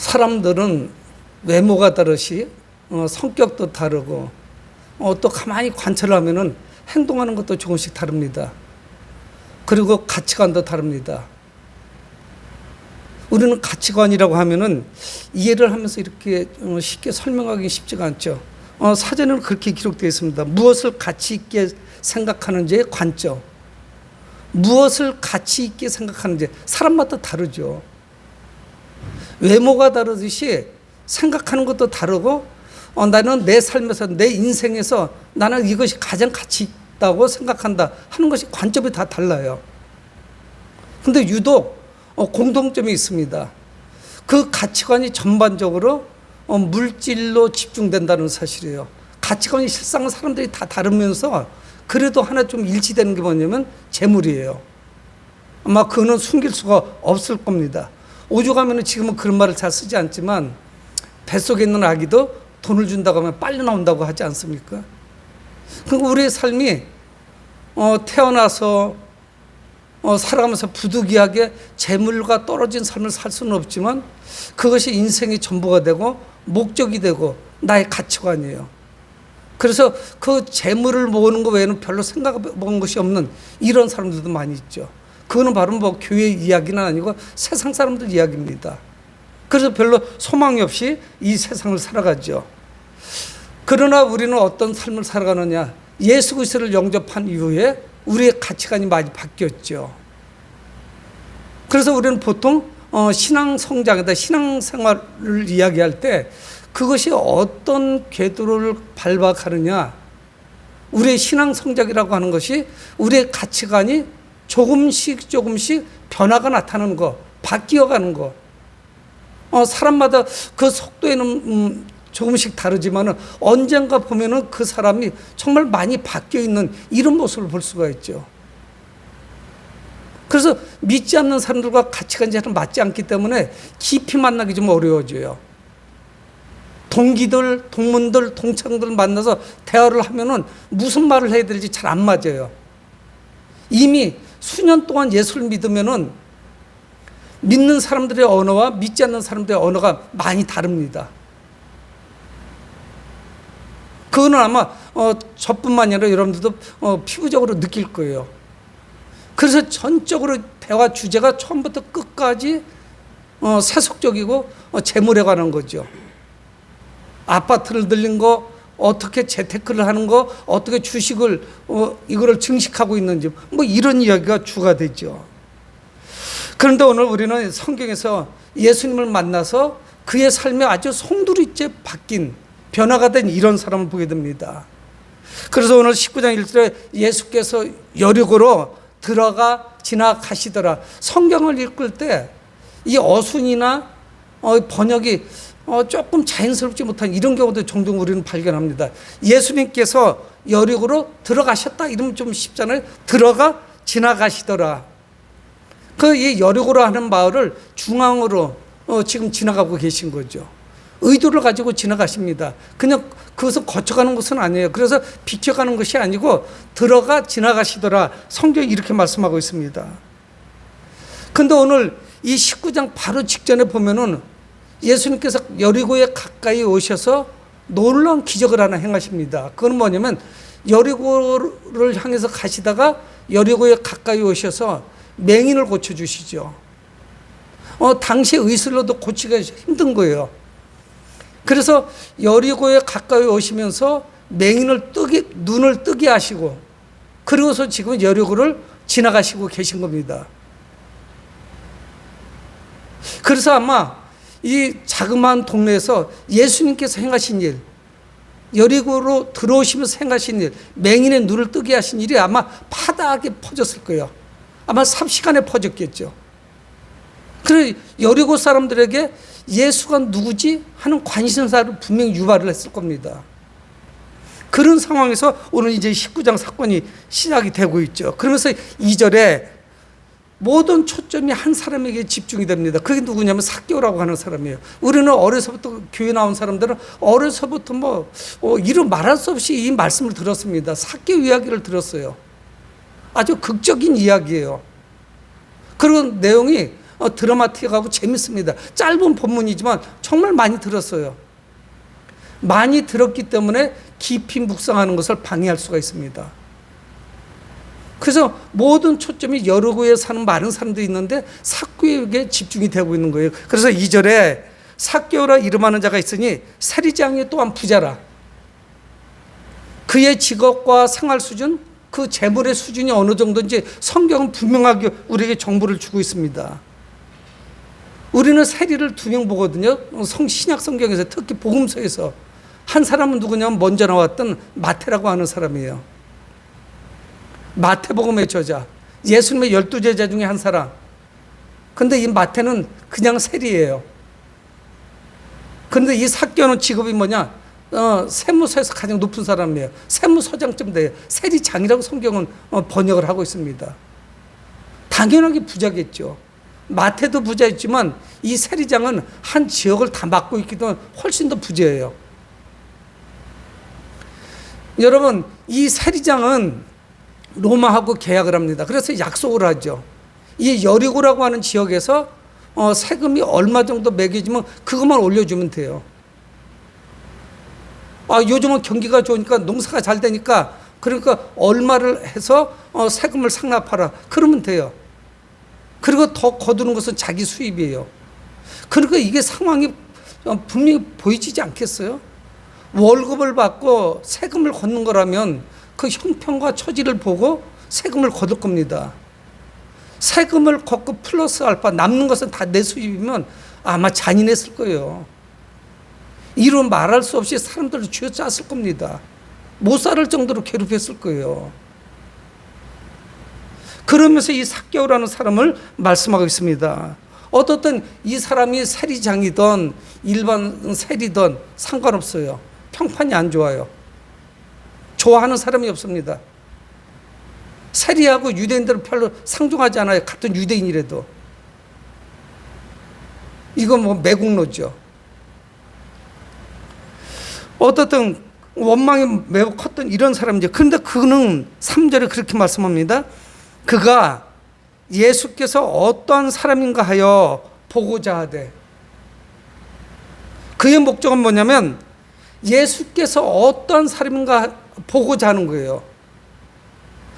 사람들은 외모가 다르시 성격도 다르고 또 가만히 관찰하면은 행동하는 것도 조금씩 다릅니다. 그리고 가치관도 다릅니다. 우리는 가치관이라고 하면은 이해를 하면서 이렇게 쉽게 설명하기 쉽지가 않죠. 사전에는 그렇게 기록되어 있습니다. 무엇을 가치 있게 생각하는지의 관점. 무엇을 가치 있게 생각하는지 사람마다 다르죠. 외모가 다르듯이 생각하는 것도 다르고 나는 내 삶에서 내 인생에서 나는 이것이 가장 가치 있다고 생각한다 하는 것이 관점이 다 달라요. 근데 유독 공통점이 있습니다. 그 가치관이 전반적으로 물질로 집중된다는 사실이에요. 가치관이 실상 사람들이 다 다르면서 그래도 하나 좀 일치되는 게 뭐냐면 재물이에요. 아마 그거는 숨길 수가 없을 겁니다. 오죽하면 지금은 그런 말을 잘 쓰지 않지만 뱃속에 있는 아기도 돈을 준다고 하면 빨리 나온다고 하지 않습니까? 그러니까 우리의 삶이 태어나서 살아가면서 부득이하게 재물과 떨어진 삶을 살 수는 없지만 그것이 인생의 전부가 되고 목적이 되고 나의 가치관이에요. 그래서 그 재물을 모으는 것 외에는 별로 생각해본 것이 없는 이런 사람들도 많이 있죠. 그거는 바로 뭐 교회 이야기는 아니고 세상 사람들 이야기입니다. 그래서 별로 소망이 없이 이 세상을 살아가죠. 그러나 우리는 어떤 삶을 살아가느냐? 예수 그리스도를 영접한 이후에 우리의 가치관이 많이 바뀌었죠. 그래서 우리는 보통 신앙 성장이다, 신앙 생활을 이야기할 때 그것이 어떤 궤도를 밟아가느냐? 우리의 신앙 성장이라고 하는 것이 우리의 가치관이 조금씩 변화가 나타나는 거, 바뀌어가는 거. 사람마다 그 속도에는 조금씩 다르지만 언젠가 보면은 그 사람이 정말 많이 바뀌어 있는 이런 모습을 볼 수가 있죠. 그래서 믿지 않는 사람들과 가치관이 잘 맞지 않기 때문에 깊이 만나기 좀 어려워져요. 동기들, 동문들, 동창들 만나서 대화를 하면은 무슨 말을 해야 될지 잘 안 맞아요. 이미 수년 동안 예수를 믿으면은 믿는 사람들의 언어와 믿지 않는 사람들의 언어가 많이 다릅니다. 그거는 아마 저뿐만 아니라 여러분들도 피부적으로 느낄 거예요. 그래서 전적으로 대화 주제가 처음부터 끝까지 세속적이고 재물에 관한 거죠. 아파트를 들린 거, 어떻게 재테크를 하는 거, 어떻게 주식을 이거를 증식하고 있는지 뭐 이런 이야기가 주가 되죠. 그런데 오늘 우리는 성경에서 예수님을 만나서 그의 삶이 아주 송두리째 바뀐, 변화가 된 이런 사람을 보게 됩니다. 그래서 오늘 19장 1절에 예수께서 여리고로 들어가 지나가시더라. 성경을 읽을 때 이 어순이나 번역이 조금 자연스럽지 못한 이런 경우도 종종 우리는 발견합니다. 예수님께서 여리고로 들어가셨다 이러면 좀 쉽잖아요. 들어가 지나가시더라. 이 여리고로 하는 마을을 중앙으로 지금 지나가고 계신 거죠. 의도를 가지고 지나가십니다. 그냥 그것을 거쳐가는 것은 아니에요. 그래서 비켜가는 것이 아니고 들어가 지나가시더라. 성경이 이렇게 말씀하고 있습니다. 근데 오늘 이 19장 바로 직전에 보면은 예수님께서 여리고에 가까이 오셔서 놀라운 기적을 하나 행하십니다. 그건 뭐냐면 여리고를 향해서 가시다가 여리고에 가까이 오셔서 맹인을 고쳐주시죠. 당시 의술로도 고치기가 힘든 거예요. 그래서 여리고에 가까이 오시면서 맹인을 눈을 뜨게 하시고 그리고서 지금 여리고를 지나가시고 계신 겁니다. 그래서 아마 이 자그마한 동네에서 예수님께서 행하신 일, 여리고로 들어오시면서 행하신 일, 맹인의 눈을 뜨게 하신 일이 아마 파다하게 퍼졌을 거예요. 아마 삽시간에 퍼졌겠죠. 그래서 여리고 사람들에게 예수가 누구지? 하는 관심사를 분명히 유발을 했을 겁니다. 그런 상황에서 오늘 이제 19장 사건이 시작이 되고 있죠. 그러면서 2절에 모든 초점이 한 사람에게 집중이 됩니다. 그게 누구냐면 삭개오라고 하는 사람이에요. 우리는 어려서부터 교회 나온 사람들은 어려서부터 이루 말할 수 없이 이 말씀을 들었습니다. 삭개오 이야기를 들었어요. 아주 극적인 이야기예요. 그런 내용이 드라마틱하고 재밌습니다. 짧은 본문이지만 정말 많이 들었어요. 많이 들었기 때문에 깊이 묵상하는 것을 방해할 수가 있습니다. 그래서 모든 초점이 여러 교회에 사는 많은 사람들이 있는데 삭개오에게 집중이 되고 있는 거예요. 그래서 2절에 삭개오라 이름하는 자가 있으니 세리장이 또한 부자라. 그의 직업과 생활 수준, 그 재물의 수준이 어느 정도인지 성경은 분명하게 우리에게 정보를 주고 있습니다. 우리는 세리를 두 명 보거든요. 신약 성경에서, 특히 복음서에서. 한 사람은 누구냐면 먼저 나왔던 마태라고 하는 사람이에요. 마태복음의 저자, 예수님의 12제자 중에 한 사람. 근데 이 마태는 그냥 세리예요. 근데 이 삭개오는 직업이 뭐냐? 세무서에서 가장 높은 사람이에요. 세무서장쯤 돼요. 세리장이라고 성경은 번역을 하고 있습니다. 당연하게 부자겠죠. 마태도 부자였지만 이 세리장은 한 지역을 다 맡고 있기 때문에 훨씬 더 부자예요. 여러분, 이 세리장은 로마하고 계약을 합니다. 그래서 약속을 하죠. 이 여리고라고 하는 지역에서 세금이 얼마 정도 매겨지면 그것만 올려주면 돼요. 요즘은 경기가 좋으니까 농사가 잘 되니까 그러니까 얼마를 해서 세금을 상납하라. 그러면 돼요. 그리고 더 거두는 것은 자기 수입이에요. 그러니까 이게 상황이 분명히 보이지 않겠어요? 월급을 받고 세금을 걷는 거라면 그 형편과 처지를 보고 세금을 거둘 겁니다. 세금을 걷고 플러스 알파 남는 것은 다 내 수입이면 아마 잔인했을 거예요. 이루 말할 수 없이 사람들을 쥐어짰을 겁니다. 못 살을 정도로 괴롭혔을 거예요. 그러면서 이 삭개오라는 사람을 말씀하고 있습니다. 어떻든 이 사람이 세리장이든 일반 세리든 상관없어요. 평판이 안 좋아요. 좋아하는 사람이 없습니다. 세리하고 유대인들은 별로 상종하지 않아요. 같은 유대인이라도. 이건 뭐 매국노죠. 어떻든 원망이 매우 컸던 이런 사람이죠. 그런데 그는 3절에 그렇게 말씀합니다. 그가 예수께서 어떠한 사람인가 하여 보고자 하되. 그의 목적은 뭐냐면 예수께서 어떠한 사람인가 보고자 하는 거예요.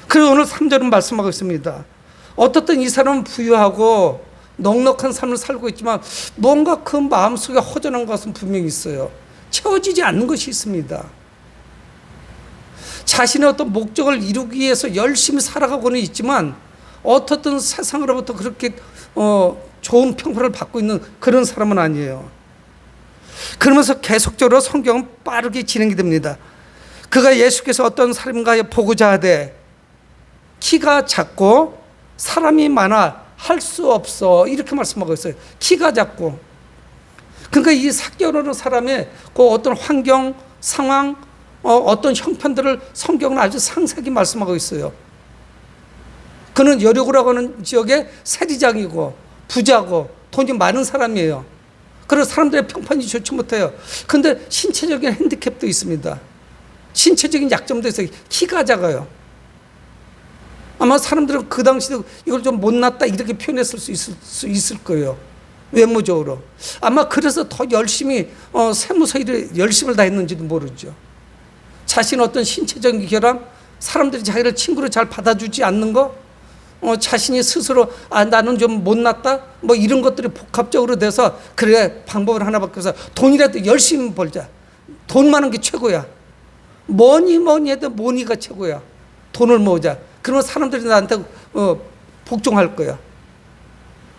그리고 오늘 3절은 말씀하고 있습니다. 어떻든 이 사람은 부유하고 넉넉한 삶을 살고 있지만 뭔가 그 마음속에 허전한 것은 분명히 있어요. 채워지지 않는 것이 있습니다. 자신의 어떤 목적을 이루기 위해서 열심히 살아가고는 있지만 어떻든 세상으로부터 그렇게 좋은 평판을 받고 있는 그런 사람은 아니에요. 그러면서 계속적으로 성경은 빠르게 진행이 됩니다. 그가 예수께서 어떤 사람인가 보고자 하되 키가 작고 사람이 많아 할 수 없어 이렇게 말씀하고 있어요. 키가 작고. 그러니까 이 삭개오라는 사람의 그 어떤 환경, 상황, 어떤 형편들을 성경은 아주 상세하게 말씀하고 있어요. 그는 여리고라고 하는 지역의 세리장이고 부자고 돈이 많은 사람이에요. 그래서 사람들의 평판이 좋지 못해요. 그런데 신체적인 핸디캡도 있습니다. 신체적인 약점도 있어요. 키가 작아요. 아마 사람들은 그 당시도 이걸 좀 못났다 이렇게 표현했을 수 있을 거예요. 외모적으로. 아마 그래서 더 열심히 세무서 일에 열심을 다했는지도 모르죠. 자신의 어떤 신체적인 결함, 사람들이 자기를 친구로 잘 받아주지 않는 거, 자신이 스스로 나는 좀 못났다 뭐 이런 것들이 복합적으로 돼서 그래 방법을 하나밖에 없어. 돈이라도 열심히 벌자. 돈 많은 게 최고야. 뭐니 해도 뭐니가 최고야. 돈을 모으자. 그러면 사람들이 나한테 복종할 거야.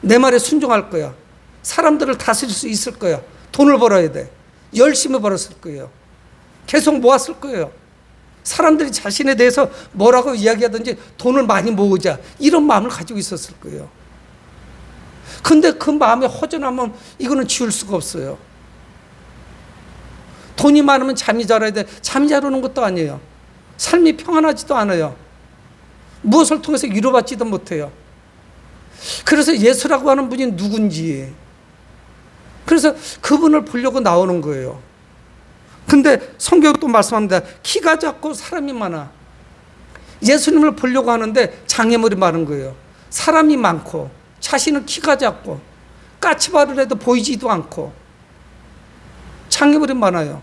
내 말에 순종할 거야. 사람들을 다스릴 수 있을 거야. 돈을 벌어야 돼. 열심히 벌었을 거예요. 계속 모았을 거예요. 사람들이 자신에 대해서 뭐라고 이야기하든지 돈을 많이 모으자 이런 마음을 가지고 있었을 거예요. 근데 그 마음에 허전하면 이거는 지울 수가 없어요. 돈이 많으면 잠이 잘 와야 돼. 잠이 잘 오는 것도 아니에요. 삶이 평안하지도 않아요. 무엇을 통해서 위로받지도 못해요. 그래서 예수라고 하는 분이 누군지, 그래서 그분을 보려고 나오는 거예요. 근데 성경은 또 말씀합니다. 키가 작고 사람이 많아. 예수님을 보려고 하는데 장애물이 많은 거예요. 사람이 많고 자신은 키가 작고 까치발을 해도 보이지도 않고 장애물이 많아요.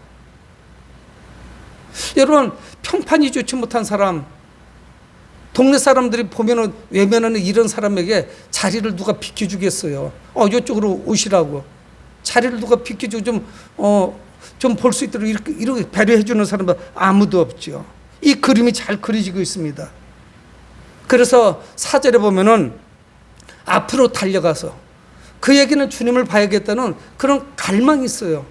여러분, 평판이 좋지 못한 사람, 동네 사람들이 보면은 외면하는 이런 사람에게 자리를 누가 비켜주겠어요? 이쪽으로 오시라고. 자리를 누가 비켜주고 좀 볼 수 있도록 이렇게 배려해주는 사람은 아무도 없죠. 이 그림이 잘 그려지고 있습니다. 그래서 4절에 보면은 앞으로 달려가서 그에게는 주님을 봐야겠다는 그런 갈망이 있어요.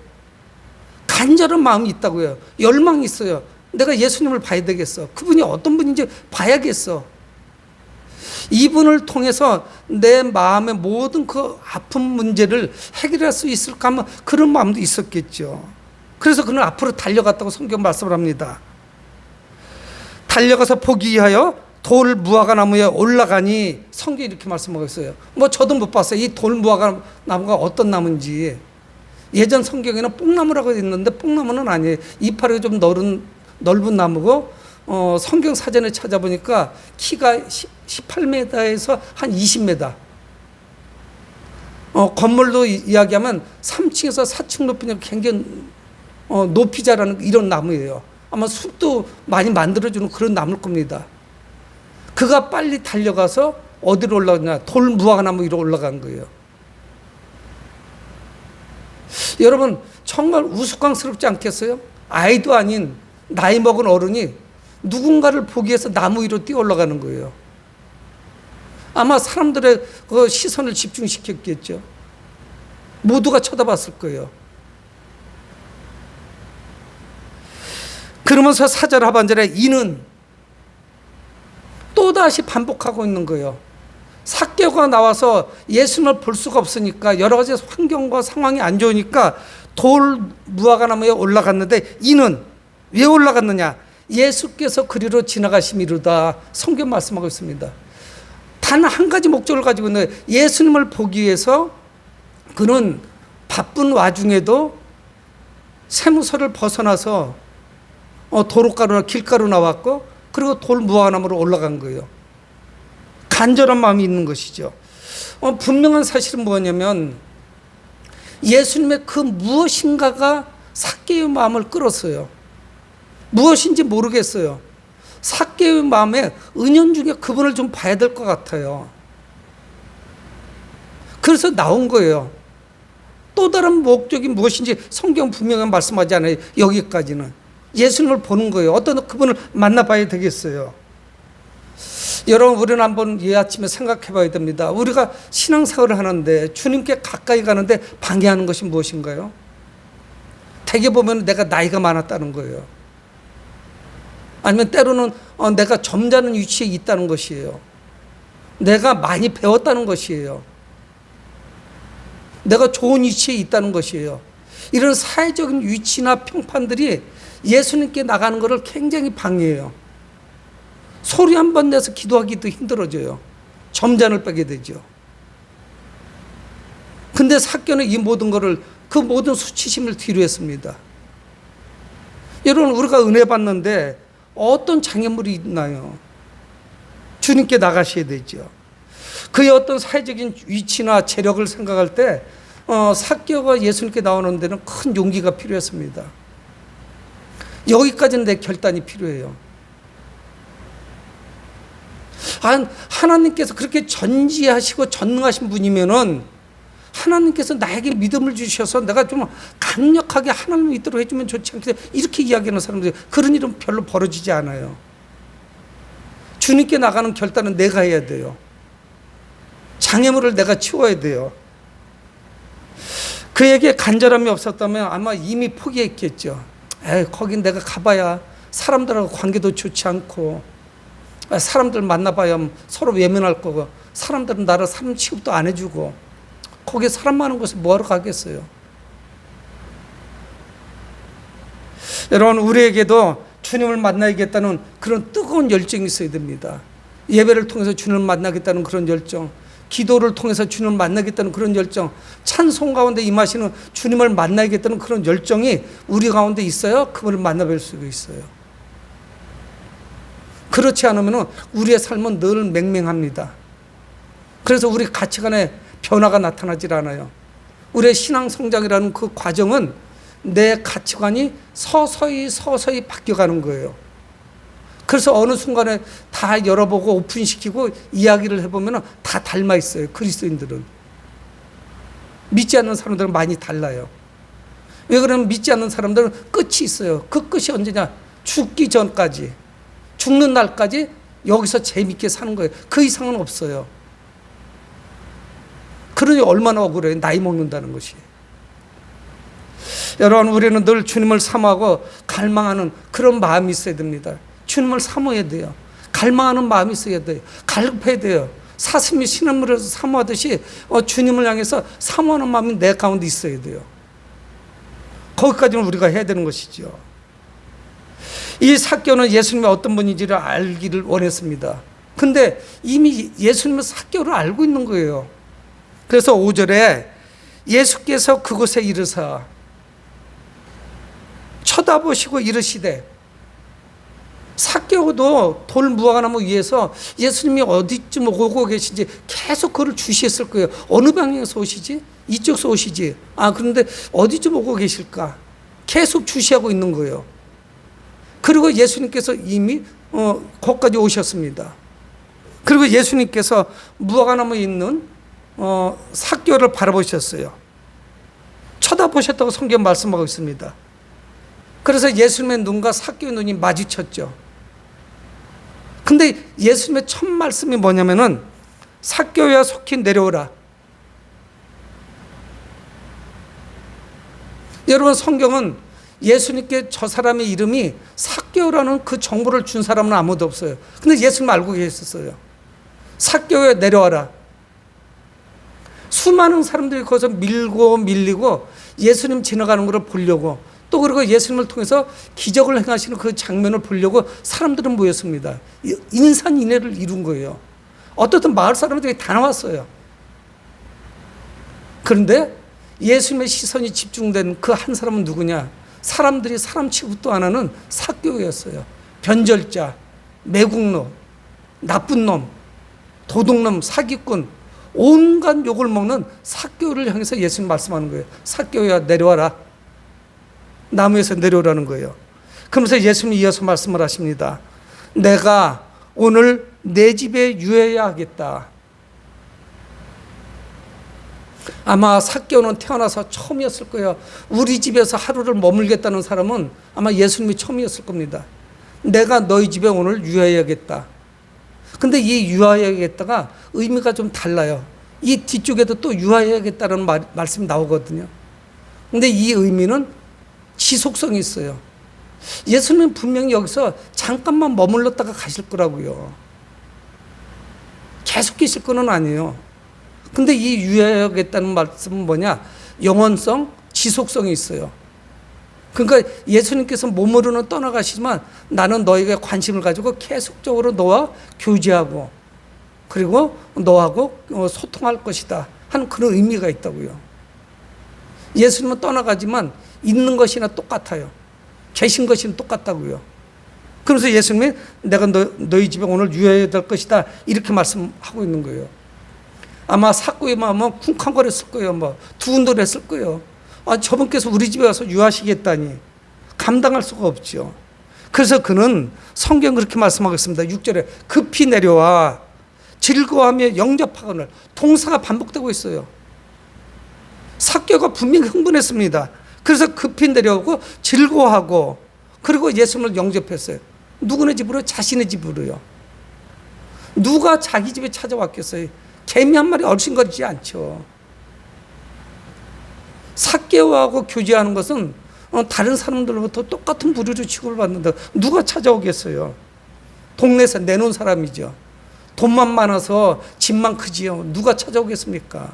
간절한 마음이 있다고요. 열망이 있어요. 내가 예수님을 봐야 되겠어. 그분이 어떤 분인지 봐야겠어. 이분을 통해서 내 마음의 모든 그 아픈 문제를 해결할 수 있을까 하면 그런 마음도 있었겠죠. 그래서 그는 앞으로 달려갔다고 성경 말씀을 합니다. 달려가서 보기 위하여 돌 무화과 나무에 올라가니, 성경이 이렇게 말씀하고 있어요. 저도 못 봤어요. 이 돌 무화과 나무가 어떤 나무인지. 예전 성경에는 뽕나무라고 있는데 뽕나무는 아니에요. 이파리가 좀 넓은 나무고, 성경 사전에 찾아보니까 키가 18m에서 한 20m. 건물로 이야기하면 3층에서 4층 높이는 굉장히 높이 자라는 이런 나무예요. 아마 숲도 많이 만들어주는 그런 나무일 겁니다. 그가 빨리 달려가서 어디로 올라가냐? 돌 무화과 나무 위로 올라간 거예요. 여러분, 정말 우스꽝스럽지 않겠어요? 아이도 아닌 나이 먹은 어른이 누군가를 보기 위해서 나무 위로 뛰어 올라가는 거예요. 아마 사람들의 그 시선을 집중시켰겠죠. 모두가 쳐다봤을 거예요. 그러면서 4절 하반절에 이는 또다시 반복하고 있는 거예요. 삭개오가 나와서 예수님을 볼 수가 없으니까, 여러 가지 환경과 상황이 안 좋으니까 돌 무화과 나무에 올라갔는데, 이는 왜 올라갔느냐? 예수께서 그리로 지나가심이로다. 성경 말씀하고 있습니다. 단 한 가지 목적을 가지고 있는 거예요. 예수님을 보기 위해서 그는 바쁜 와중에도 세무서를 벗어나서 도로가루나 길가로 나왔고, 그리고 돌 무화과나무로 올라간 거예요. 간절한 마음이 있는 것이죠. 분명한 사실은 뭐냐면 예수님의 그 무엇인가가 삭개오의 마음을 끌었어요. 무엇인지 모르겠어요. 삭개오의 마음에 은연중에 그분을 좀 봐야 될 것 같아요. 그래서 나온 거예요. 또 다른 목적이 무엇인지 성경 분명히 말씀하지 않아요. 여기까지는. 예수님을 보는 거예요. 어떤 그분을 만나봐야 되겠어요. 여러분, 우리는 한번 이 아침에 생각해 봐야 됩니다. 우리가 신앙생활을 하는데, 주님께 가까이 가는데 방해하는 것이 무엇인가요? 대개 보면 내가 나이가 많았다는 거예요. 아니면 때로는 내가 점잖은 위치에 있다는 것이에요. 내가 많이 배웠다는 것이에요. 내가 좋은 위치에 있다는 것이에요. 이런 사회적인 위치나 평판들이 예수님께 나가는 것을 굉장히 방해해요. 소리 한 번 내서 기도하기도 힘들어져요. 점잔을 빼게 되죠. 근데 삭개오는 이 모든 것을, 그 모든 수치심을 뒤로 했습니다. 여러분, 우리가 은혜 받는데 어떤 장애물이 있나요? 주님께 나가셔야 되죠. 그의 어떤 사회적인 위치나 재력을 생각할 때 삭개오가 예수님께 나오는 데는 큰 용기가 필요했습니다. 여기까지는 내 결단이 필요해요. 하나님께서 그렇게 전지하시고 전능하신 분이면은 하나님께서 나에게 믿음을 주셔서 내가 좀 강력하게 하나님을 믿도록 해주면 좋지 않겠어요? 이렇게 이야기하는 사람들이, 그런 일은 별로 벌어지지 않아요. 주님께 나가는 결단은 내가 해야 돼요. 장애물을 내가 치워야 돼요. 그에게 간절함이 없었다면 아마 이미 포기했겠죠. 거긴 내가 가봐야 사람들하고 관계도 좋지 않고, 사람들 만나봐야 서로 외면할 거고, 사람들은 나를 사람 취급도 안 해주고, 거기 사람 많은 곳에 뭐하러 가겠어요? 여러분, 우리에게도 주님을 만나야겠다는 그런 뜨거운 열정이 있어야 됩니다. 예배를 통해서 주님을 만나겠다는 그런 열정, 기도를 통해서 주님을 만나겠다는 그런 열정, 찬송 가운데 임하시는 주님을 만나야겠다는 그런 열정이 우리 가운데 있어야 그분을 만나뵐 수가 있어요. 그렇지 않으면 우리의 삶은 늘 맹맹합니다. 그래서 우리 가치관에 변화가 나타나질 않아요. 우리의 신앙 성장이라는 그 과정은 내 가치관이 서서히 바뀌어가는 거예요. 그래서 어느 순간에 다 열어보고 오픈시키고 이야기를 해보면 다 닮아 있어요. 그리스도인들은. 믿지 않는 사람들은 많이 달라요. 왜 그러면 믿지 않는 사람들은 끝이 있어요. 그 끝이 언제냐? 죽기 전까지, 죽는 날까지 여기서 재밌게 사는 거예요. 그 이상은 없어요. 그러니 얼마나 억울해요. 나이 먹는다는 것이. 여러분, 우리는 늘 주님을 사모하고 갈망하는 그런 마음이 있어야 됩니다. 주님을 사모해야 돼요. 갈망하는 마음이 있어야 돼요. 갈급해야 돼요. 사슴이 신음을 해서 사모하듯이 주님을 향해서 사모하는 마음이 내 가운데 있어야 돼요. 거기까지는 우리가 해야 되는 것이죠. 이 삭개오는 예수님이 어떤 분인지를 알기를 원했습니다. 근데 이미 예수님은 삭개오를 알고 있는 거예요. 그래서 5절에 예수께서 그곳에 이르사 쳐다보시고 이르시되, 삭개오도 돌 무화과나무 위에서 예수님이 어디쯤 오고 계신지 계속 그를 주시했을 거예요. 어느 방향에서 오시지? 이쪽에서 오시지? 그런데 어디쯤 오고 계실까? 계속 주시하고 있는 거예요. 그리고 예수님께서 이미 거기까지 오셨습니다. 그리고 예수님께서 무화과나무에 있는 삭개오를 바라보셨어요. 쳐다보셨다고 성경 말씀하고 있습니다. 그래서 예수님의 눈과 삭개오의 눈이 마주쳤죠. 근데 예수님의 첫 말씀이 뭐냐면은 삭개오야 속히 내려오라. 여러분, 성경은 예수님께 저 사람의 이름이 삭개오라는 그 정보를 준 사람은 아무도 없어요. 근데 예수님 알고 계셨어요. 삭개오야 내려와라. 수많은 사람들이 거기서 밀리고 예수님 지나가는 것을 보려고, 또 그리고 예수님을 통해서 기적을 행하시는 그 장면을 보려고 사람들은 모였습니다. 인산인해를 이룬 거예요. 어떻든 마을 사람들이 다 나왔어요. 그런데 예수님의 시선이 집중된 그 한 사람은 누구냐? 사람들이 사람 취급도 안 하는 삭개오였어요. 변절자, 매국노, 나쁜 놈, 도둑놈, 사기꾼, 온갖 욕을 먹는 삭개오를 향해서 예수님 말씀하는 거예요. 삭개오야 내려와라. 나무에서 내려오라는 거예요. 그러면서 예수님이 이어서 말씀을 하십니다. 내가 오늘 내 집에 유해야 하겠다. 아마 삭개오는 태어나서 처음이었을 거예요. 우리 집에서 하루를 머물겠다는 사람은 아마 예수님이 처음이었을 겁니다. 내가 너희 집에 오늘 유해야겠다. 근데 이 유하여야겠다가 의미가 좀 달라요. 이 뒤쪽에도 또 유하여야겠다는 말씀이 나오거든요. 근데 이 의미는 지속성이 있어요. 예수님은 분명히 여기서 잠깐만 머물렀다가 가실 거라고요. 계속 계실 거는 아니에요. 근데 이 유하여야겠다는 말씀은 뭐냐? 영원성, 지속성이 있어요. 그러니까 예수님께서 몸으로는 떠나가시지만 나는 너에게 관심을 가지고 계속적으로 너와 교제하고 그리고 너하고 소통할 것이다 하는 그런 의미가 있다고요. 예수님은 떠나가지만 있는 것이나 똑같아요. 계신 것이나 똑같다고요. 그래서 예수님이 내가 너희 집에 오늘 유해야 될 것이다 이렇게 말씀하고 있는 거예요. 아마 삭개오의 마음은 쿵쾅거렸을 거예요. 두근거렸을 거예요. 저분께서 우리 집에 와서 유하시겠다니 감당할 수가 없죠. 그래서 그는 성경 그렇게 말씀하고 있습니다. 6절에 급히 내려와 즐거워하며 영접하거늘. 동사가 반복되고 있어요. 삭개오가 분명히 흥분했습니다. 그래서 급히 내려오고 즐거워하고 그리고 예수님을 영접했어요. 누구네 집으로? 자신의 집으로요. 누가 자기 집에 찾아왔겠어요? 개미 한 마리 얼씬거리지 않죠. 삭개오하고 교제하는 것은 다른 사람들로부터 똑같은 부류로 취급을 받는다. 누가 찾아오겠어요? 동네에서 내놓은 사람이죠. 돈만 많아서 집만 크지요. 누가 찾아오겠습니까?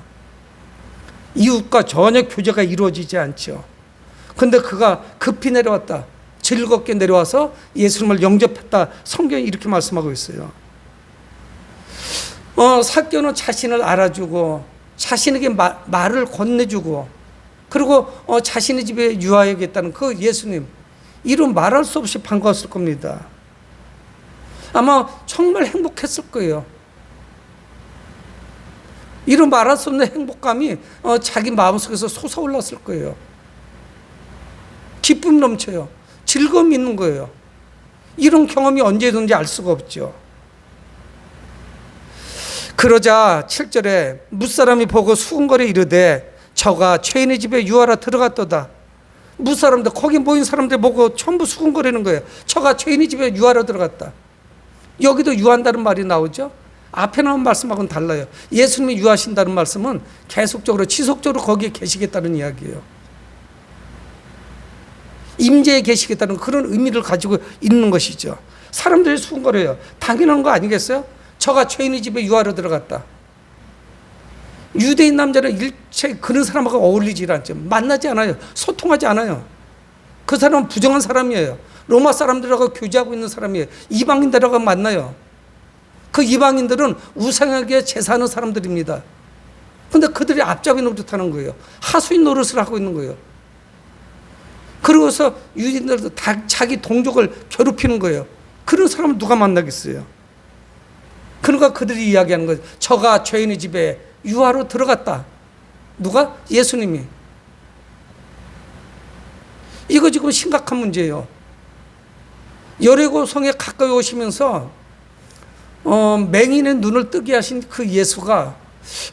이웃과 전혀 교제가 이루어지지 않죠. 그런데 그가 급히 내려왔다. 즐겁게 내려와서 예수님을 영접했다. 성경이 이렇게 말씀하고 있어요. 삭개오는 자신을 알아주고 자신에게 말을 건네주고 그리고 자신의 집에 유하여야겠다는 그 예수님, 이루 말할 수 없이 반가웠을 겁니다. 아마 정말 행복했을 거예요. 이런 말할 수 없는 행복감이 자기 마음속에서 솟아올랐을 거예요. 기쁨 넘쳐요. 즐거움이 있는 거예요. 이런 경험이 언제든지 알 수가 없죠. 그러자 7절에 뭇사람이 보고 수군거려 이르되 저가 죄인의 집에 유하라 들어갔도다. 뭇사람들, 거기 모인 사람들 보고 전부 수군거리는 거예요. 저가 죄인의 집에 유하러 들어갔다. 여기도 유한다는 말이 나오죠. 앞에 나온 말씀하고는 달라요. 예수님이 유하신다는 말씀은 계속적으로 지속적으로 거기에 계시겠다는 이야기예요. 임재에 계시겠다는 그런 의미를 가지고 있는 것이죠. 사람들이 수군거려요. 당연한 거 아니겠어요? 저가 죄인의 집에 유하러 들어갔다. 유대인 남자는 일체 그런 사람하고 어울리지 않죠. 만나지 않아요. 소통하지 않아요. 그 사람은 부정한 사람이에요. 로마 사람들하고 교제하고 있는 사람이에요. 이방인들하고 만나요. 그 이방인들은 우상에게 제사하는 사람들입니다. 그런데 그들이 앞잡이 노릇하는 거예요. 하수인 노릇을 하고 있는 거예요. 그러고서 유대인들도 다 자기 동족을 괴롭히는 거예요. 그런 사람을 누가 만나겠어요? 그러니까 그들이 이야기하는 거예요. 저가 죄인의 집에 유하로 들어갔다. 누가? 예수님이. 이거 지금 심각한 문제예요. 여리고 성에 가까이 오시면서 맹인의 눈을 뜨게 하신 그 예수가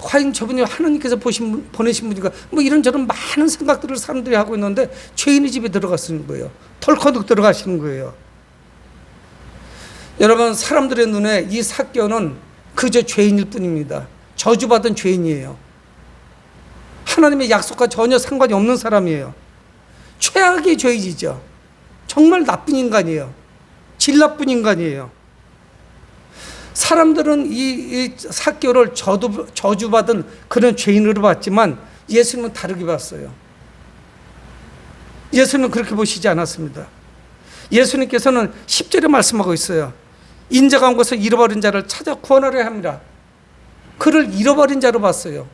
과연 저분이 하나님께서 보내신 분인가, 뭐 이런저런 많은 생각들을 사람들이 하고 있는데 죄인의 집에 들어가시는 거예요. 덜커덕 들어가시는 거예요. 여러분, 사람들의 눈에 이 삭개오는 그저 죄인일 뿐입니다. 저주받은 죄인이에요. 하나님의 약속과 전혀 상관이 없는 사람이에요. 최악의 죄이죠. 정말 나쁜 인간이에요. 질 나쁜 인간이에요. 사람들은 이 삭개오를 저주받은 그런 죄인으로 봤지만 예수님은 다르게 봤어요. 예수님은 그렇게 보시지 않았습니다. 예수님께서는 10절에 말씀하고 있어요. 인자가 온 것을 잃어버린 자를 찾아 구원하려 합니다. 그를 잃어버린 자로 봤어요.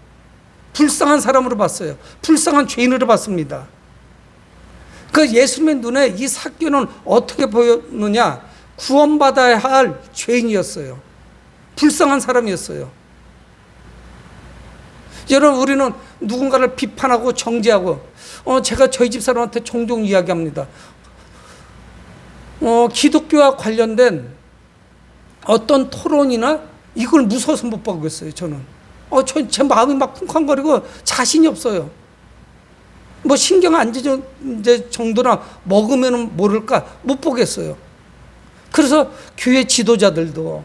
불쌍한 사람으로 봤어요. 불쌍한 죄인으로 봤습니다. 그 예수님의 눈에 이 삭개오는 어떻게 보였느냐? 구원받아야 할 죄인이었어요. 불쌍한 사람이었어요. 여러분, 우리는 누군가를 비판하고 정죄하고, 제가 저희 집 사람한테 종종 이야기합니다. 기독교와 관련된 어떤 토론이나 이걸 무서워서 못 보겠어요, 저는. 제 마음이 막 쿵쾅거리고 자신이 없어요. 뭐 신경 안 지는 정도나 먹으면 모를까 못 보겠어요. 그래서 교회 지도자들도,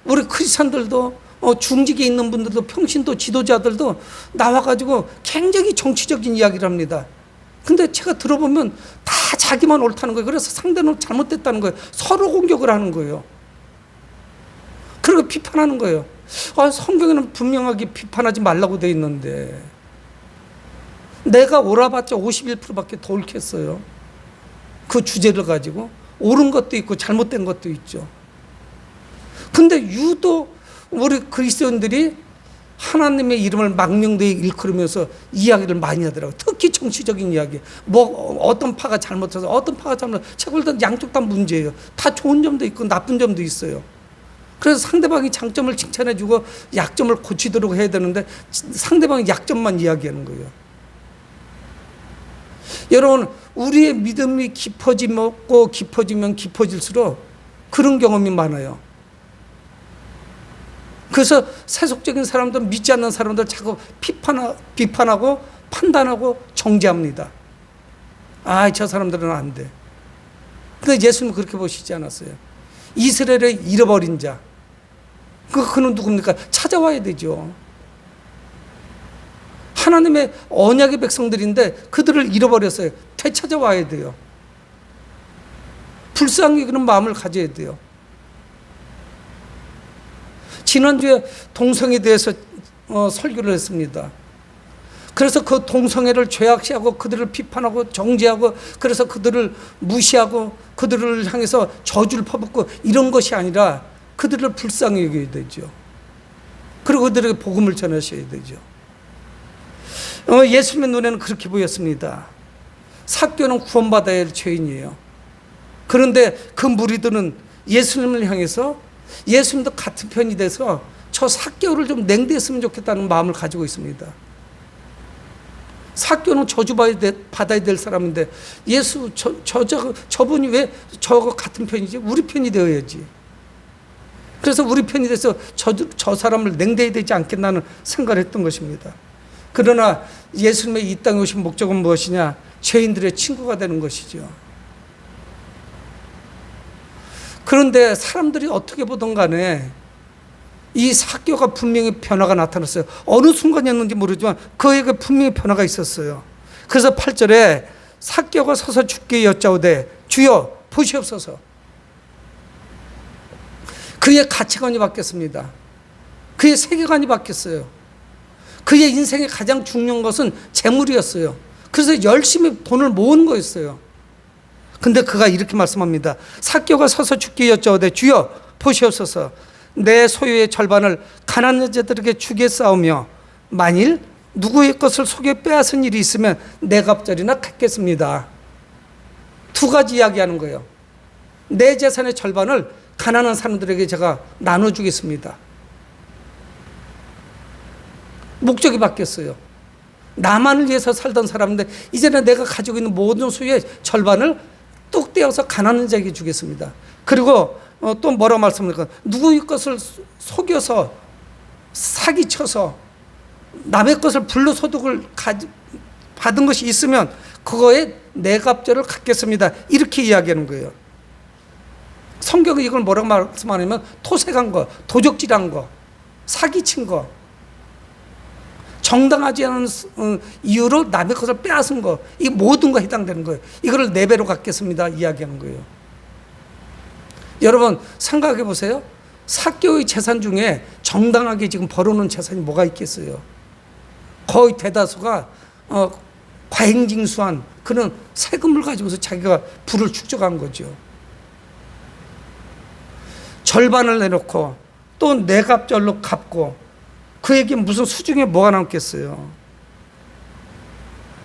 우리 크리스찬들도, 중직에 있는 분들도, 평신도 지도자들도 나와가지고 굉장히 정치적인 이야기를 합니다. 근데 제가 들어보면 다 자기만 옳다는 거예요. 그래서 상대는 잘못됐다는 거예요. 서로 공격을 하는 거예요. 그리고 비판하는 거예요. 성경에는 분명하게 비판하지 말라고 돼 있는데 내가 옳아봤자 51%밖에 더 옳겠어요. 그 주제를 가지고 옳은 것도 있고 잘못된 것도 있죠. 근데 유독 우리 그리스도인들이 하나님의 이름을 망령되이 일컬으면서 이야기를 많이 하더라고요. 특히 정치적인 이야기. 뭐 어떤 파가 잘못해서 어떤 파가 잘못해서 양쪽 다 문제예요. 다 좋은 점도 있고 나쁜 점도 있어요. 그래서 상대방이 장점을 칭찬해주고 약점을 고치도록 해야 되는데 상대방의 약점만 이야기하는 거예요. 여러분, 우리의 믿음이 깊어지고 깊어지면 깊어질수록 그런 경험이 많아요. 그래서 세속적인 사람들, 믿지 않는 사람들 자꾸 비판하고 판단하고 정죄합니다. 저 사람들은 안 돼. 근데 예수님은 그렇게 보시지 않았어요. 이스라엘의 잃어버린 자, 그는 누굽니까? 찾아와야 되죠. 하나님의 언약의 백성들인데 그들을 잃어버렸어요. 되찾아와야 돼요. 불쌍히 그런 마음을 가져야 돼요. 지난주에 동성애에 대해서 설교를 했습니다. 그래서 그 동성애를 죄악시하고 그들을 비판하고 정죄하고 그래서 그들을 무시하고 그들을 향해서 저주를 퍼붓고 이런 것이 아니라 그들을 불쌍히 여겨야 되죠. 그리고 그들에게 복음을 전하셔야 되죠. 예수님의 눈에는 그렇게 보였습니다. 삭개오는 구원받아야 할 죄인이에요. 그런데 그 무리들은 예수님을 향해서 예수님도 같은 편이 돼서 저 삭개오를 좀 냉대했으면 좋겠다는 마음을 가지고 있습니다. 삭개오는 저주받아야 될 사람인데 예수 저분이 왜 저거 같은 편이지? 우리 편이 되어야지. 그래서 우리 편이 돼서 저 사람을 냉대해야 되지 않겠나는 생각을 했던 것입니다. 그러나 예수님의 이 땅에 오신 목적은 무엇이냐? 죄인들의 친구가 되는 것이죠. 그런데 사람들이 어떻게 보든 간에 이 삭개오가 분명히 변화가 나타났어요. 어느 순간이었는지 모르지만 그에게 분명히 변화가 있었어요. 그래서 8절에 삭개오가 서서 주께 여짜오되 주여 보시옵소서. 그의 가치관이 바뀌었습니다. 그의 세계관이 바뀌었어요. 그의 인생의 가장 중요한 것은 재물이었어요. 그래서 열심히 돈을 모은 거였어요. 근데 그가 이렇게 말씀합니다. 삭개오가 서서 주께 여짜오되 주여 보시옵소서. 내 소유의 절반을 가난한 자들에게 주겠사오며 만일 누구의 것을 속여 빼앗은 일이 있으면 내 갑절이나 갚겠습니다. 두 가지 이야기하는 거예요. 내 재산의 절반을 가난한 사람들에게 제가 나눠주겠습니다. 목적이 바뀌었어요. 나만을 위해서 살던 사람인데 이제는 내가 가지고 있는 모든 소유의 절반을 뚝 떼어서 가난한 자에게 주겠습니다. 그리고 또 뭐라고 말씀합니까? 누구의 것을 속여서 사기쳐서 남의 것을 불로소득을 받은 것이 있으면 그거에 내 갑절을 갚겠습니다. 이렇게 이야기하는 거예요. 성경이 이걸 뭐라고 말씀하냐면 토색한 거, 도적질한 거, 사기친 거, 정당하지 않은 이유로 남의 것을 빼앗은 거, 이 모든 거 해당되는 거예요. 이거를 4배로 갚겠습니다. 이야기하는 거예요. 여러분 생각해 보세요. 삭개오의 재산 중에 정당하게 지금 벌어놓은 재산이 뭐가 있겠어요? 거의 대다수가 과잉징수한 그런 세금을 가지고서 자기가 부를 축적한 거죠. 절반을 내놓고 또 내 갑절로 갚고 그에게 무슨 수중에 뭐가 남겠어요?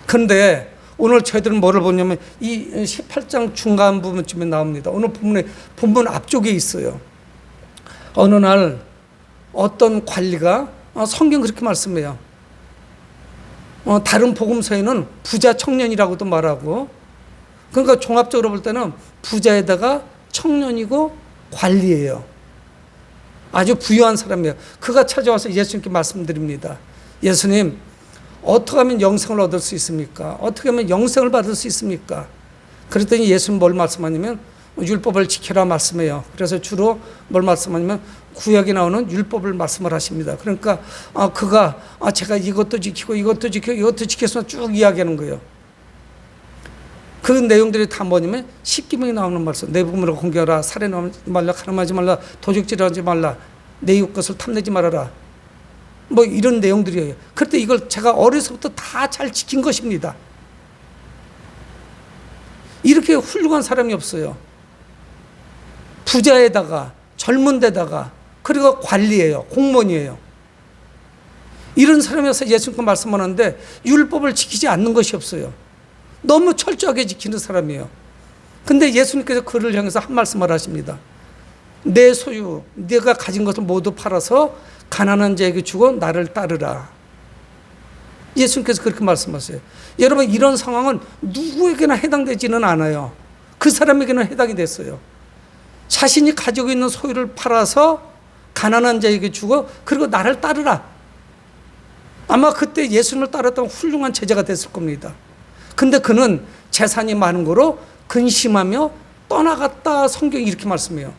그런데 오늘 저희들은 뭐를 보냐면 이 18장 중간 부분쯤에 나옵니다. 오늘 본문 앞쪽에 있어요. 어느 날 어떤 관리가 성경 그렇게 말씀해요. 다른 복음서에는 부자 청년이라고도 말하고, 그러니까 종합적으로 볼 때는 부자에다가 청년이고 관리예요. 아주 부유한 사람이에요. 그가 찾아와서 예수님께 말씀드립니다. 예수님, 어떻게 하면 영생을 얻을 수 있습니까? 어떻게 하면 영생을 받을 수 있습니까? 그랬더니 예수님 뭘 말씀하냐면 율법을 지켜라 말씀해요. 그래서 주로 뭘 말씀하냐면 구약에 나오는 율법을 말씀을 하십니다. 그러니까 그가 제가 이것도 지키고 이것도 지키고 이것도 지켰으면 쭉 이야기하는 거예요. 그 내용들이 다 뭐냐면 10계명에 나오는 말씀. 내 부모를 공경하라, 살인하지 말라, 가늠하지 말라, 도적질하지 말라, 내 이웃 것을 탐내지 말아라. 뭐 이런 내용들이에요. 그런데 이걸 제가 어려서부터 다 잘 지킨 것입니다. 이렇게 훌륭한 사람이 없어요. 부자에다가 젊은 데다가 그리고 관리예요. 공무원이에요. 이런 사람이어서 예수님께 말씀하는데 율법을 지키지 않는 것이 없어요. 너무 철저하게 지키는 사람이에요. 근데 예수님께서 그를 향해서 한 말씀을 하십니다. 내 소유, 네가 가진 것을 모두 팔아서 가난한 자에게 주고 나를 따르라. 예수님께서 그렇게 말씀하세요. 여러분, 이런 상황은 누구에게나 해당되지는 않아요. 그 사람에게는 해당이 됐어요. 자신이 가지고 있는 소유를 팔아서 가난한 자에게 주고 그리고 나를 따르라. 아마 그때 예수님을 따랐던 훌륭한 제자가 됐을 겁니다. 근데 그는 재산이 많은 거로 근심하며 떠나갔다. 성경이 이렇게 말씀해요.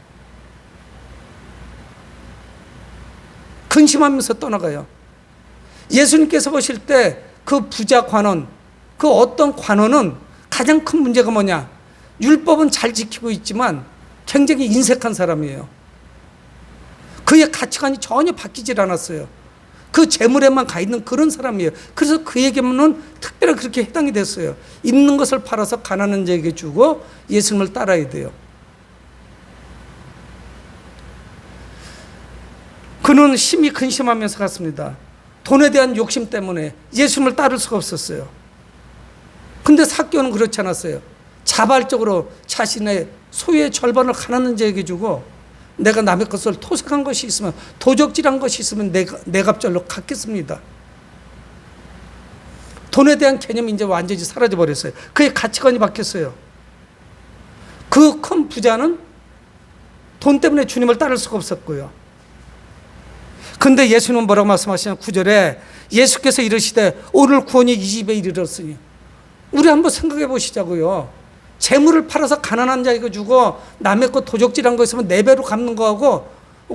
근심하면서 떠나가요. 예수님께서 보실 때 그 부자 관원, 그 어떤 관원은 가장 큰 문제가 뭐냐? 율법은 잘 지키고 있지만 굉장히 인색한 사람이에요. 그의 가치관이 전혀 바뀌질 않았어요. 그 재물에만 가 있는 그런 사람이에요. 그래서 그에게는 특별히 그렇게 해당이 됐어요. 있는 것을 팔아서 가난한 자에게 주고 예수님을 따라야 돼요. 그는 심히 근심하면서 갔습니다. 돈에 대한 욕심 때문에 예수님을 따를 수가 없었어요. 근데 삭개오는 그렇지 않았어요. 자발적으로 자신의 소유의 절반을 가난한 자에게 주고 내가 남의 것을 토색한 것이 있으면, 도적질한 것이 있으면 내 갑절로 갚겠습니다. 돈에 대한 개념이 이제 완전히 사라져 버렸어요. 그의 가치관이 바뀌었어요. 그 큰 부자는 돈 때문에 주님을 따를 수가 없었고요. 근데 예수님은 뭐라고 말씀하시냐? 9절에 예수께서 이르시되 오늘 구원이 이 집에 이르렀으니. 우리 한번 생각해 보시자고요. 재물을 팔아서 가난한 자에게 주고 남의 것 도적질한 거 있으면 4배로 갚는 거하고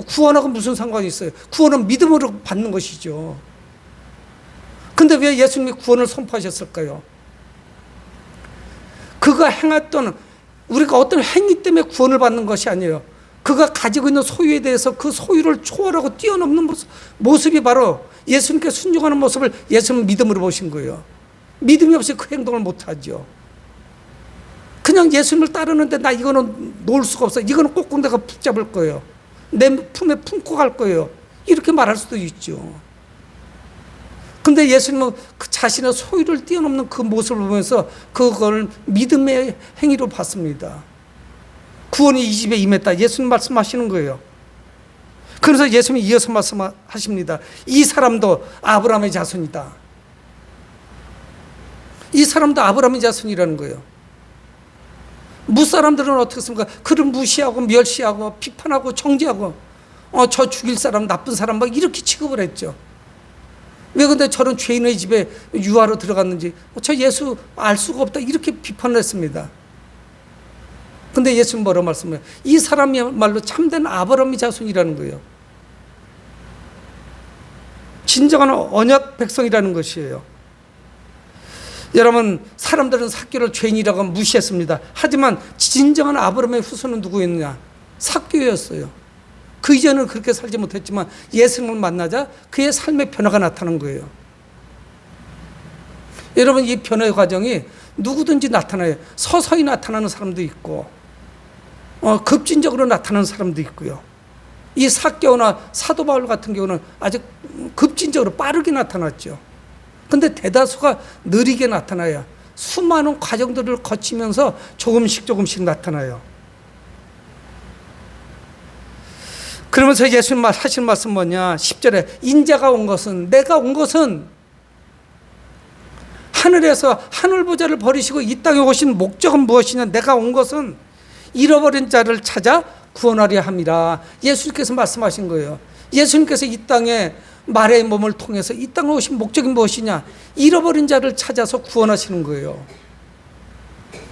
구원하고 무슨 상관이 있어요? 구원은 믿음으로 받는 것이죠. 근데 왜 예수님이 구원을 선포하셨을까요? 그가 행했던, 우리가 어떤 행위 때문에 구원을 받는 것이 아니에요. 그가 가지고 있는 소유에 대해서 그 소유를 초월하고 뛰어넘는 모습이 바로 예수님께 순종하는 모습을 예수님은 믿음으로 보신 거예요. 믿음이 없이 그 행동을 못하죠. 그냥 예수님을 따르는데 나 이거는 놓을 수가 없어. 이거는 꼭 내가 붙잡을 거예요. 내 품에 품고 갈 거예요. 이렇게 말할 수도 있죠. 근데 예수님은 그 자신의 소유를 뛰어넘는 그 모습을 보면서 그걸 믿음의 행위로 봤습니다. 구원이 이 집에 임했다. 예수님 말씀하시는 거예요. 그래서 예수님이 이어서 말씀하십니다. 이 사람도 아브라함의 자손이다. 이 사람도 아브라함의 자손이라는 거예요. 무사람들은 어떻게 습니까? 그를 무시하고 멸시하고 비판하고 정죄하고 저 죽일 사람, 나쁜 사람 막 이렇게 취급을 했죠. 왜 근데 저런 죄인의 집에 유하로 들어갔는지 저 예수 알 수가 없다 이렇게 비판을 했습니다. 근데 예수는 뭐라고 말씀해요? 이 사람이야말로 참된 아브라함의 자손이라는 거예요. 진정한 언약 백성이라는 것이에요. 여러분, 사람들은 삭개를 죄인이라고 무시했습니다. 하지만 진정한 아브라함의 후손은 누구였느냐? 삭개였어요. 그 이전은 그렇게 살지 못했지만 예수님을 만나자 그의 삶의 변화가 나타난 거예요. 여러분, 이 변화의 과정이 누구든지 나타나요. 서서히 나타나는 사람도 있고 급진적으로 나타나는 사람도 있고요. 이 삭개오나 사도 바울 같은 경우는 아주 급진적으로 빠르게 나타났죠. 근데 대다수가 느리게 나타나요. 수많은 과정들을 거치면서 조금씩 나타나요. 그러면서 예수님 하신 말씀 뭐냐? 10절에 인자가 온 것은, 내가 온 것은 하늘에서 하늘보좌를 버리시고 이 땅에 오신 목적은 무엇이냐? 내가 온 것은 잃어버린 자를 찾아 구원하려 함이라. 예수님께서 말씀하신 거예요. 예수님께서 이 땅에 말의 몸을 통해서 이 땅에 오신 목적이 무엇이냐? 잃어버린 자를 찾아서 구원하시는 거예요.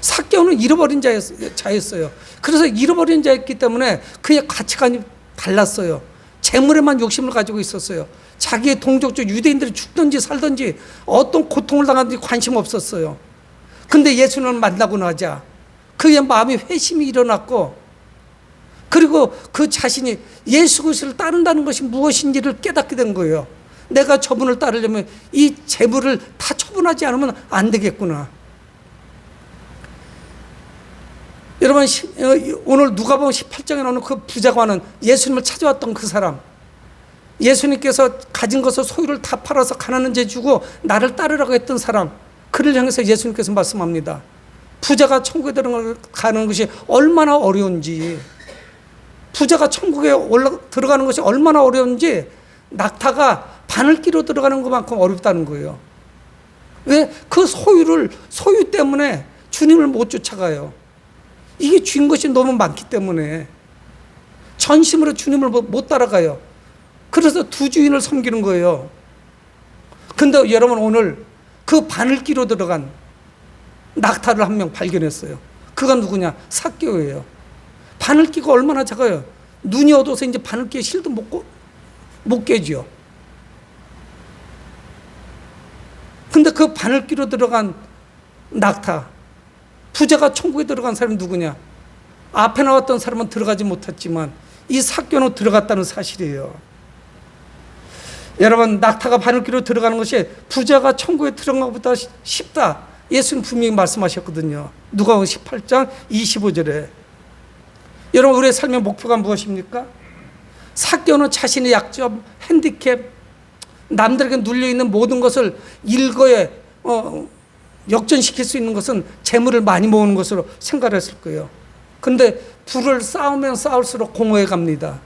삭개오는 잃어버린 자였어요. 그래서 잃어버린 자였기 때문에 그의 가치관이 달랐어요. 재물에만 욕심을 가지고 있었어요. 자기의 동족적 유대인들이 죽든지 살든지 어떤 고통을 당하든지 관심 없었어요. 근데 예수님을 만나고 나자 그의 마음에 회심이 일어났고, 그리고 그 자신이 예수 그리스도를 따른다는 것이 무엇인지를 깨닫게 된 거예요. 내가 저분을 따르려면 이 재물을 다 처분하지 않으면 안 되겠구나. 여러분, 오늘 누가복음 18장에 나오는 그 부자관은 예수님을 찾아왔던 그 사람. 예수님께서 가진 것을 소유를 다 팔아서 가난한 자 주고 나를 따르라고 했던 사람. 그를 향해서 예수님께서 말씀합니다. 부자가 천국에 들어가는 것이 얼마나 어려운지, 부자가 천국에 들어가는 것이 얼마나 어려운지 낙타가 바늘기로 들어가는 것만큼 어렵다는 거예요. 왜? 그 소유 때문에 주님을 못 쫓아가요. 이게 쥔 것이 너무 많기 때문에 전심으로 주님을 못 따라가요. 그래서 두 주인을 섬기는 거예요. 근데 여러분, 오늘 그 바늘기로 들어간 낙타를 한 명 발견했어요. 그가 누구냐? 삭개오예요. 바늘기가 얼마나 작아요. 눈이 어두워서 이제 바늘기에 실도 못 깨지요. 근데 그 바늘기로 들어간 낙타, 부자가 천국에 들어간 사람이 누구냐? 앞에 나왔던 사람은 들어가지 못했지만 이 삭개오는 들어갔다는 사실이에요. 여러분, 낙타가 바늘기로 들어가는 것이 부자가 천국에 들어간 것보다 쉽다. 예수님 분명히 말씀하셨거든요. 누가복음 18장 25절에. 여러분, 우리의 삶의 목표가 무엇입니까? 삭개오는 자신의 약점, 핸디캡, 남들에게 눌려있는 모든 것을 일거에 역전시킬 수 있는 것은 재물을 많이 모으는 것으로 생각을 했을 거예요. 근데 부를 쌓으면 쌓을수록 공허해 갑니다.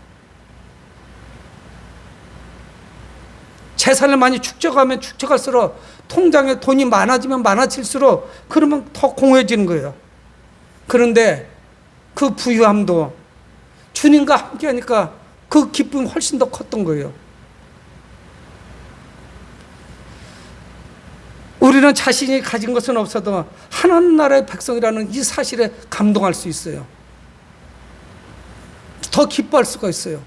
재산을 많이 축적하면 축적할수록 통장에 돈이 많아지면 많아질수록 그러면 더 공허해지는 거예요. 그런데 그 부유함도 주님과 함께 하니까 그 기쁨이 훨씬 더 컸던 거예요. 우리는 자신이 가진 것은 없어도 하나님 나라의 백성이라는 이 사실에 감동할 수 있어요. 더 기뻐할 수가 있어요.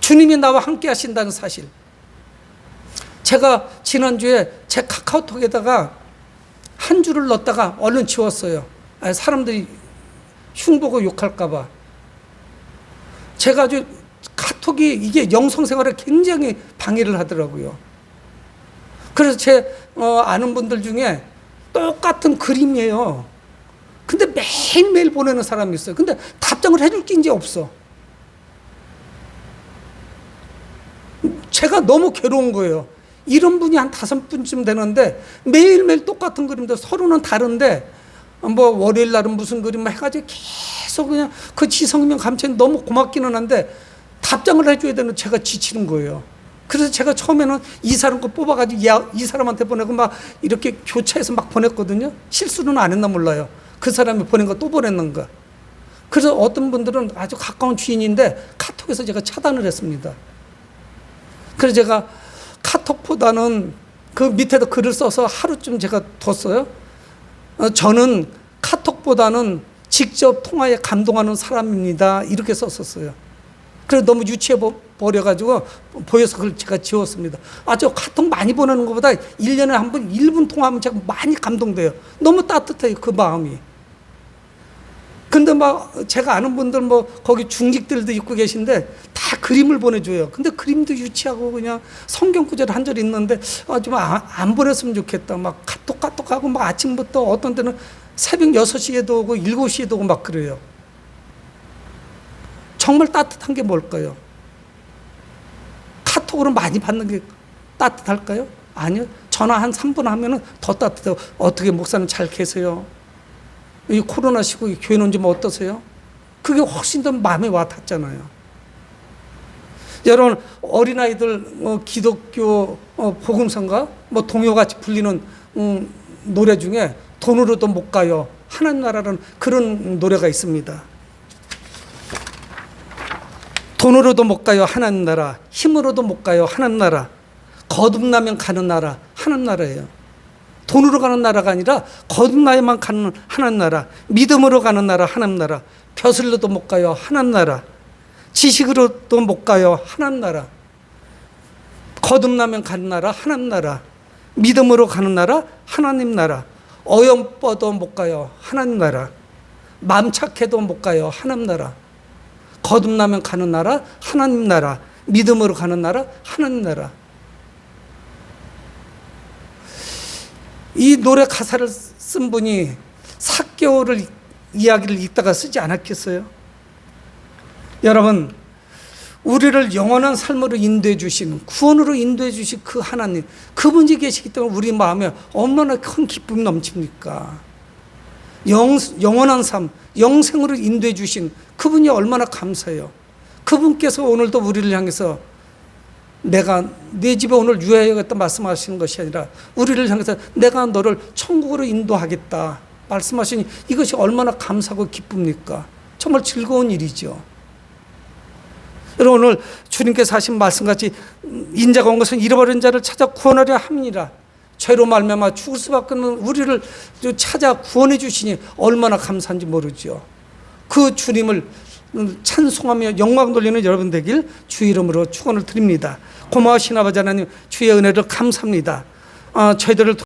주님이 나와 함께 하신다는 사실. 제가 지난주에 제 카카오톡에다가 한 줄을 넣었다가 얼른 지웠어요. 사람들이 흉보고 욕할까봐. 제가 아주 카톡이 이게 영성생활에 굉장히 방해를 하더라고요. 그래서 제 아는 분들 중에 똑같은 그림이에요. 근데 매일매일 보내는 사람이 있어요. 근데 답장을 해줄 게 이제 없어. 제가 너무 괴로운 거예요. 이런 분이 한 5분쯤 되는데 매일매일 똑같은 그림도 서로는 다른데 뭐 월요일 날은 무슨 그림 해가지고 계속 그냥 그 지성명 감천이 너무 고맙기는 한데 답장을 해줘야 되는 제가 지치는 거예요. 그래서 제가 처음에는 이 사람 거 뽑아가지고 이 사람한테 보내고 막 이렇게 교차해서 막 보냈거든요. 실수는 안 했나 몰라요. 그 사람이 보낸 거 또 보냈는가. 그래서 어떤 분들은 아주 가까운 지인인데 카톡에서 제가 차단을 했습니다. 그래서 제가 카톡보다는 그 밑에다 글을 써서 하루쯤 제가 뒀어요. 저는 카톡보다는 직접 통화에 감동하는 사람입니다. 이렇게 썼었어요. 그래서 너무 유치해 버려가지고 보여서 그걸 제가 지웠습니다. 저 카톡 많이 보내는 것보다 1년에 한 번 1분 통화하면 제가 많이 감동돼요. 너무 따뜻해요, 그 마음이. 근데 막 제가 아는 분들 뭐 거기 중직들도 있고 계신데 다 그림을 보내줘요. 근데 그림도 유치하고 그냥 성경 구절 한 절 있는데 좀 안 보냈으면 좋겠다. 막 카톡하고 막 아침부터 어떤 때는 새벽 6시에도 오고 7시에도 오고 막 그래요. 정말 따뜻한 게 뭘까요? 카톡으로 많이 받는 게 따뜻할까요? 아니요. 전화 한 3분 하면은 더 따뜻해요. 어떻게 목사님 잘 계세요? 이 코로나 시국에 교회는 좀 어떠세요? 그게 훨씬 더 마음에 와 닿잖아요. 여러분, 어린아이들 기독교 복음성가 뭐 동요같이 불리는 노래 중에 돈으로도 못 가요, 하나님 나라라는 그런 노래가 있습니다. 돈으로도 못 가요, 하나님 나라. 힘으로도 못 가요, 하나님 나라. 거듭나면 가는 나라, 하나님 나라예요. 돈으로 가는 나라가 아니라 거듭나야만 가는 하나님 나라. 믿음으로 가는 나라, 하나님 나라. 벼슬로도 못 가요, 하나님 나라. 지식으로도 못 가요, 하나님 나라. 거듭나면 가는 나라, 하나님 나라. 믿음으로 가는 나라, 하나님 나라. 어여뻐도 못 가요, 하나님 나라. 마음 착해도 못 가요, 하나님 나라. 거듭나면 가는 나라, 하나님 나라. 믿음으로 가는 나라, 하나님 나라. 이 노래 가사를 쓴 분이 삭개오를 이야기를 읽다가 쓰지 않았겠어요? 여러분, 우리를 영원한 삶으로 인도해 주신, 구원으로 인도해 주신 그 하나님, 그분이 계시기 때문에 우리 마음에 얼마나 큰 기쁨이 넘칩니까? 영원한 삶, 영생으로 인도해 주신 그분이 얼마나 감사해요. 그분께서 오늘도 우리를 향해서 내가 내 집에 오늘 유해하겠다 말씀하시는 것이 아니라 우리를 향해서 내가 너를 천국으로 인도하겠다 말씀하시니 이것이 얼마나 감사하고 기쁩니까? 정말 즐거운 일이죠. 여러분, 오늘 주님께서 하신 말씀같이 인자가 온 것은 잃어버린 자를 찾아 구원하려 함이니라. 죄로 말미암아 죽을 수밖에 없는 우리를 찾아 구원해 주시니 얼마나 감사한지 모르죠. 그 주님을 찬송하며 영광 돌리는 여러분 되길 주 이름으로 축원을 드립니다. 고마우신 아버지 하나님, 주의 은혜를 감사합니다. 저희들을